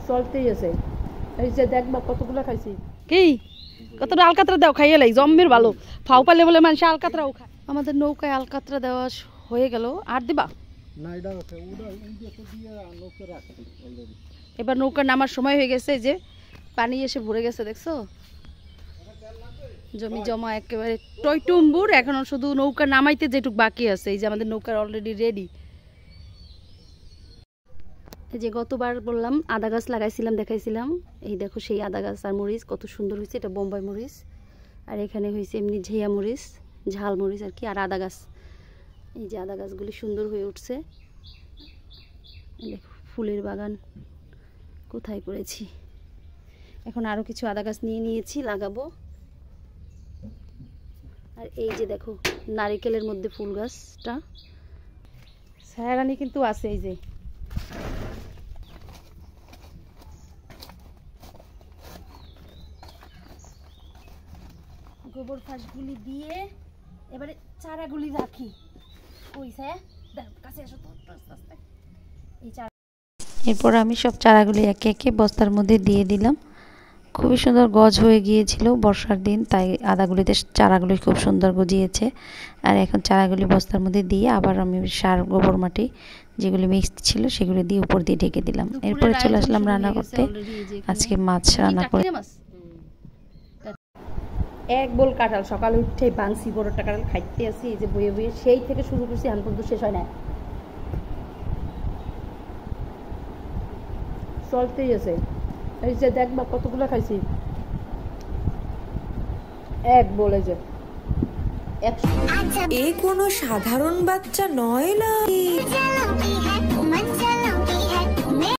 চলতেই আছে। এই যে দেখবা কতগুলো খাইছি। কি কতটা আলকাতরা দাও খাইয়ে লাই জম্মের ভালো ফাও পালে বলে মানুষ আলকাতরাও খায়। আমাদের নৌকায় আলকাতরা দেওয়া হয়ে গেল। আর দিবা না, এটা ওটা দিয়ে নৌকা রাখছি অলরেডি। এবার নৌকা নামার সময় হয়ে গেছে। যে পানি এসে ভরে গেছে দেখছো, জমি জমা একেবারে টইটুম্বুর। এখনো শুধু নৌকা নামাইতে যেটুক বাকি আছে। এই যে আমাদের নৌকার অলরেডি রেডি। এই যে গতবার বললাম আদা গাছ লাগাইছিলাম, দেখাইছিলাম। এই দেখো সেই আদা গাছ আর মরিচ কত সুন্দর হয়েছে। এটা বোম্বাই মরিচ, আর এখানে হয়েছে এমনি ঝিয়া মরিচ, ঝাল মরিচ আর কি, আর আদা গাছ। এই যে আদা গাছগুলি সুন্দর হয়ে উঠছে। দেখো ফুলের বাগান কোথায় করেছি। এখন আরো কিছু আদা গাছ নিয়ে নিয়েছি, লাগাবো। আর এই যে দেখো নারিকেলের মধ্যে ফুল গাছটা ছায়ারানি কিন্তু আছে। এই যে গোবর ফাঁসগুলি দিয়ে এবারে চারাগুলি রাখি। ওই ছায়া কাছে আসো তো আস্তে আস্তে। এই চারা এরপর আমি সব চারাগুলি একে একে বস্তার মধ্যে দিয়ে দিলাম। খুবই সুন্দর গজ হয়ে গিয়েছিল বর্ষার দিন, তাই আদাগুলিতে চারাগুলি খুব সুন্দর গজিয়েছে। আর এখন চারাগুলি বস্তার মধ্যে দিয়ে আবার আমি সার গোবর মাটি যেগুলি মিক্স ছিল সেগুলি দিয়ে উপর দিয়ে ঢেকে দিলাম। এরপরে চলে আসলাম রান্না করতে। আজকে মাছ রান্না করে এক বোল কাঁঠাল সকালে উঠে বাংসি বড়টা কাঁঠাল খাইতে আসি। এই যে বয়ে বয়ে সেই থেকে শুরু করছি, এখন পর্যন্ত শেষ হয় না। চলতেই আছে। এই যে দেখবা কতগুলো খাইছি। এক বলে যে এ কোনো সাধারণ বাচ্চা নয় না।